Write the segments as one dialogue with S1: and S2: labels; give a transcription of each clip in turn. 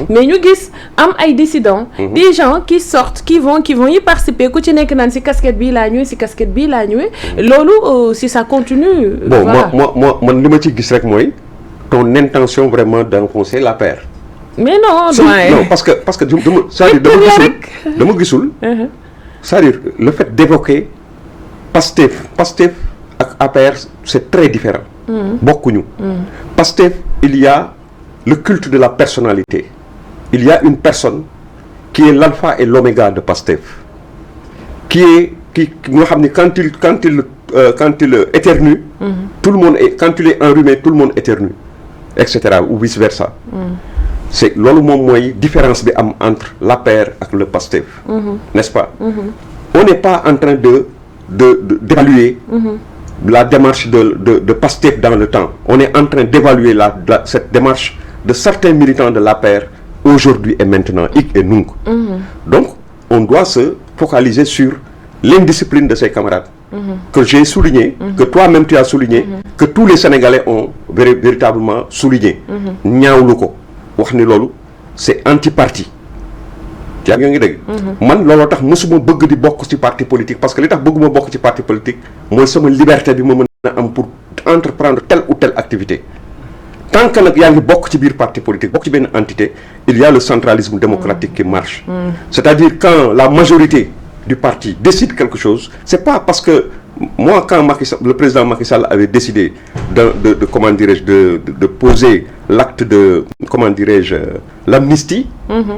S1: mais ñu gis am ay dissidents. Des gens qui sortent qui vont y participer ku ci nekk naan si casquette bii laa ñëwee si casquette bii laa ñëwee. loolu si ça continue.
S2: bon moi man li ma ci gis rek mooy ton intention vraiment d'enfoncer l'APR.
S1: mais non
S2: non parce que dama gisul c'est-à-dire le fait d'évoquer Pastef ak APR c'est très différent. bokkuñu. Pastef il y a le culte de la personnalité. Il y a une personne qui est l'alpha et l'oméga de Pastef, qui nga xam ni quand il éternue, tout le monde quand il est enrhumé, tout le monde éternue, etc. ou vice versa. C'est loolu moom mooy différence bi am entre l'APR ak le Pastef. N'est-ce pas? On n'est pas en train d'évaluer la démarche de Pastef dans le temps. On est en train d'évaluer cette démarche de certains militants de l'APR aujourd'hui et maintenant, hic et nunc. Donc, on doit se focaliser sur l'indiscipline de ses camarades, que j'ai souligné, que toi-même tu as souligné, que tous les Sénégalais ont véritablement souligné. ñaawlu ko wax ni loolu c'est anti-parti. yaa ngi dégg. man looloo tax mësuma bëgg di bokk ci parti politique parce que li tax bëgguma bokk ci parti politique mooy sama liberté bi ma mën a am pour entreprendre telle ou telle activité. Tant que nag yaa ngi bokk ci biir parti politique bokk ci benn entité il y a le centralisme démocratique qui marche. C'est-à-dire quand la majorité du parti décide quelque chose, c'est pas parce que moi quand le président Macky Sall avait décidé de comment dirais-je de poser l'acte de comment dirais-je l'amnistie,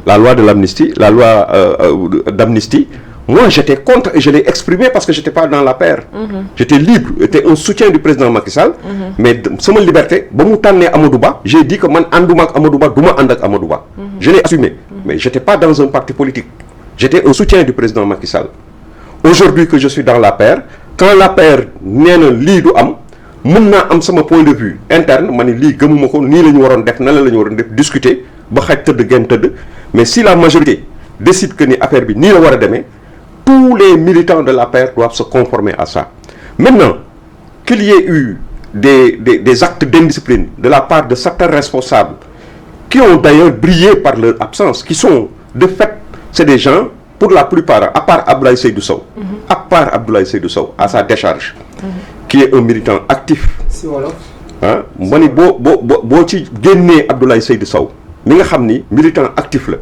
S2: la loi de l'amnistie, la loi d'amnistie, moi j'étais contre et je l'ai exprimé parce que j'étais pas dans la paire. J'étais libre, j'étais un soutien du président Macky Sall, mais sama liberté ba mu tànnee Amadou Ba, j'ai dit que man ànduma ak Amadou Ba du ma ànd ak Amadou Ba. Je l'ai assumé, mais j'étais pas dans un parti politique. J'étais un soutien du président Macky Sall. Aujourd'hui que je suis dans la paire, quand la paire nee na lii du am, mën naa am sama point de vue interne ma ni lii gëmuma ko nii la ñu waroon def nan la ñu waroon def discuter ba xaj tëdd genn tëdd, mais si la majorité décide que ni affaire bi nii la war a demee, tous les militants de la paire doivent se conformer à ça. Maintenant, qu'il y ait eu des actes d'indiscipline de la part de certains responsables qui ont d'ailleurs brillé par leur absence, qui sont de fait, c'est des gens, pour la plupart, à part Abdoulaye Seydou Sow, à sa décharge, qui est un militant actif.
S3: Si wolof.
S2: Ah, ma ni boo ci génnee Abdoulaye Seydou Sow mi nga xam ni militant actif la.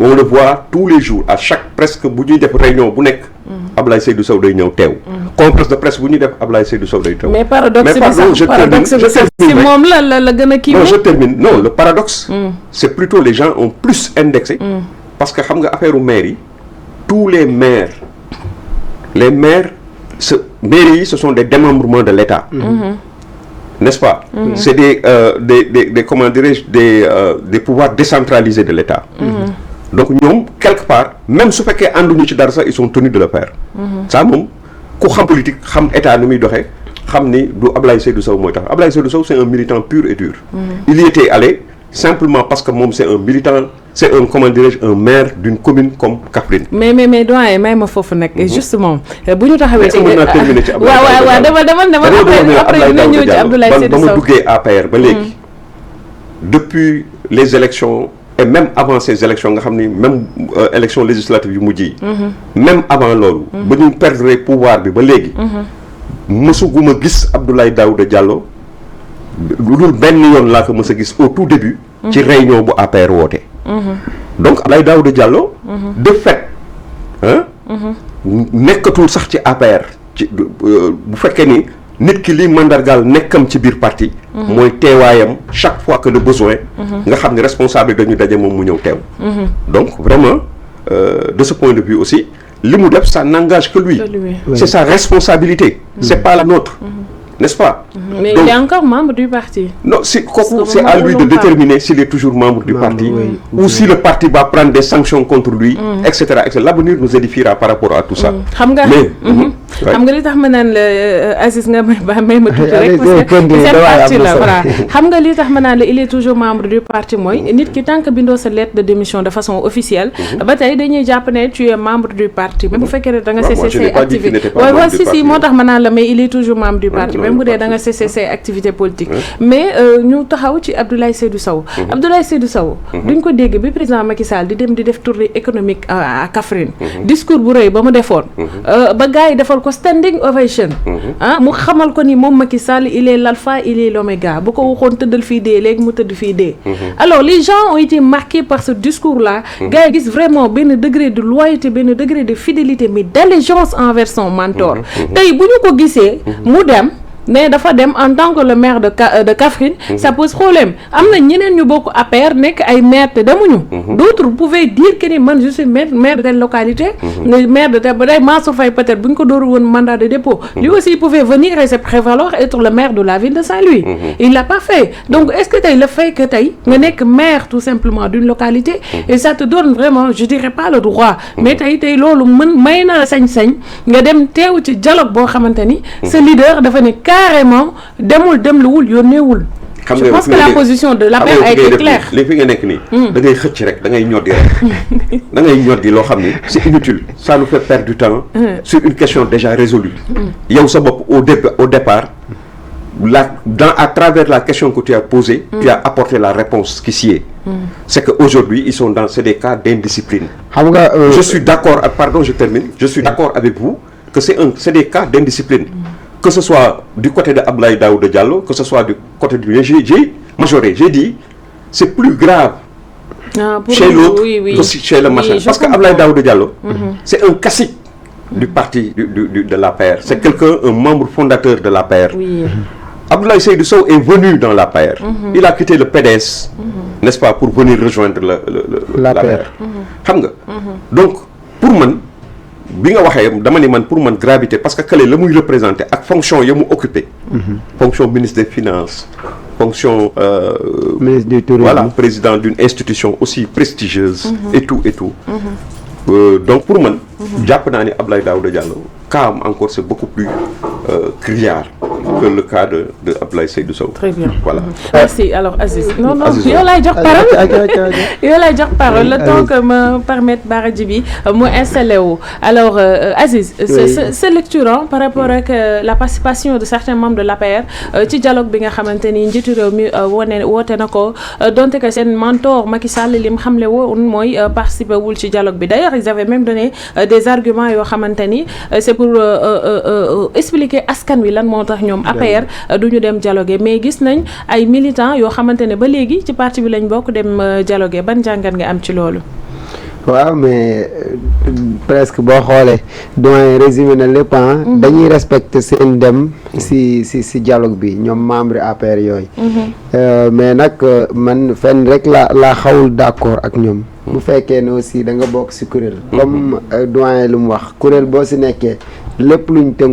S2: On le voit tous les jours à chaque presque bu ñuy def réunion bu nekk. Abdoulaye Seydou Sow day ñëw teew. conférence de presse bu ñuy def Abdoulaye Seydou Sow day teew.
S1: mais paradoxe bi sax paradoxe bi sax si moom la gën a kii.
S2: non je termine non le paradoxe. c'est plutôt les gens ont plus indexé. parce que xam nga affaire u maire yi tous les maires yi ce sont des démembrements de l'État. N'est-ce pas? C'est des comment dirais-je des pouvoirs décentralisés de l'État. Donc ñoom quelque part même su fekkee ànduñu ci dara sax ils sont tenus de le faire. ça moom ku xam politique xam état ni muy doxee xam ni du Abdoulaye Seydou Sow mooy tax Abdoulaye Seydou Sow c'est un militant pur et dur. Il y était allé simplement parce que moom c'est un militant, c'est un comment dirais-je un maire d'une commune comme Kaffrine.
S1: mais doyen may ma foofu nag justement bu ñu taxawee ci.
S2: mën naa terminer ci Abdoulaye
S1: waaw après dina ñëw ci Abdoulaye Seydou Sow
S2: ba ma duggee APR ba léegi. depuis les élections et même avant ces élections nga xam ni même élections législatives yu mujj yi. même avant loolu. ba ñu perdre pouvoir bi ba léegi. mësuguma gis Abdoulaye Daouda Diallo. lu dul benn yoon laa ko mës a gis au tout début. ci réunion bu APR woote. donc Abdoulaye Daouda Diallo. de fait nekkatul sax ci APR ci bu fekkee ni nit ki liy mandargaal nekkam ci biir parti. mooy teewaayam chaque fois que le besoin. nga xam ne responsable dañu daje moom mu ñëw teew. donc vraiment de ce point de vue aussi li mu def ça n'engage que lui. C'est sa responsabilité. C'est pas la nôtre. N'est-ce pas?
S1: Mais donc, il est encore membre du parti.
S2: Non, c'est à lui de déterminer s'il est toujours membre du parti ou si le parti va prendre des sanctions contre lui, etc. L'avenir nous édifiera par rapport à tout ça. Mais
S1: xam nga li tax ma naan la Aziz nga may ma tuuti rek parce que seen parti la voilà xam nga li tax ma naan la il est toujours membre du parti mooy nit ki tant que bindoo sa lettre de démission de façon officielle ba tey dañuy jàpp ne tu es membre du parti même bu fekkee ne da nga cessé say activités waaw si moo tax ma naan la mais il est toujours membre du parti même bu dee da nga cessé say activités politiques mais ñu taxaw ci Abdoulaye Seydou Sow Abdoulaye Seydou Sow duñ ko dégg bi président Macky Sall di dem di def tournée économique à Kaffrine discours bu rëy ba mu defoon ba gars yi defal ko standing ovation mu xamal ko ni moom Macky Sall il est l'alpha il est l'oméga bu ko waxoon tëddal fii dee léegi mu tëdd fii dee alors les gens ont été marqués par ce discours là gars yi gis vraiment benn degré de loyauté benn degré de fidélité mais d'allégeance envers son mentor tey bu ñu ko gisee mu dem mais dafa dem en tant que le maire de Kaffrine ça pose problème am na ñeneen ñu bokk APR nekk ay maire te demuñu d'autres pouvaient dire que ni man je suis maire de telle localité maire de telle ba day Mansour Faye peut-être bu ñu ko dooru woon mandat de dépôt lui aussi il pouvait venir et se prévaloir être le maire de la ville de Saint-Louis il l'a pas fait donc est-ce que tey le fait que tey nga nekk maire tout simplement d'une localité et ça te donne vraiment je dirais pas le droit mais tey loolu may na la sañ-sañ nga dem teew ci dialogue boo xamante ni sa leader dafa ne carrément demluwul yónneewul. je pense que la position de l'APR a été claire.
S2: li fi nga nekk nii. da ngay xëcc rek da ngay ñoddi rek. da ngay ñoddi loo xam ni c'est inutile. ça nous fait perdre du temps. sur une question déjà résolue. yow sa bopp au départ à travers la question que tu as posée. tu as apporté la réponse qui s'y est. c'est que aujourd'hui c'est des cas d'indiscipline. xam nga je suis d'accord pardon je termine. je suis d'accord avec vous que c'est des cas d'indiscipline. Que ce soit du côté de Abdoulaye Daouda Diallo, que ce soit du côté du j'ai majoré, j'ai dit, c'est plus grave chez l'autre que chez le machin. Parce que Abdoulaye Daouda Diallo, c'est un cacique du parti de l'APR. C'est un membre fondateur de l'APR. Abdoulaye Seydou Sow est venu dans l'APR. Il a quitté le PDS, n'est-ce pas, pour venir rejoindre l'APR. Donc, pour moi, bi nga waxee dama ni man pour man gravité parce que kële la muy représenté ak fonction ya mu occupé fonction ministre des finances fonction
S3: ministre du tourisme
S2: voilà président d'une institution aussi prestigieuse et tout donc pour man jàpp naa ni Abdoulaye Daouda Diallo cas am encore c'est beaucoup plus criard que le cas de Abdoulaye Seydou Sow.
S1: Très bien.
S2: Voilà.
S1: Merci. Alors Aziz. Non, yow laay jox parole. Le temps que me permette Bara Djibi mu installé wu. Alors Aziz, sa lecture par rapport ak la participation de certains membres de l'APR ci dialogue bi nga xamante ni njiitu réew mi woote na ko donte que seen mentor Macky Sall li mu xamle woon mooy participer wul ci dialogue bi. D'ailleurs, ils avaient même donné des arguments yoo xamante ni c'est pour expliquer askan wi lan moo tax ñoom APR duñu dem dialoguer mais gis nañ ay militants yoo xamante ne ba léegi ci parti bi lañ bokk dem dialoguer ban jàngat nga am ci loolu.
S3: waaw mais presque boo xoolee doyen résumé na lépp dañuy respecter seen dem si dialogue bi ñoom membre APR yooyu. mais nag man fenn rek laa xawul d'accord ak ñoom. bu fekkee ne aussi da nga bokk si kuréel. comme doyen lu mu wax kuréel boo si nekkee lépp luñ tënk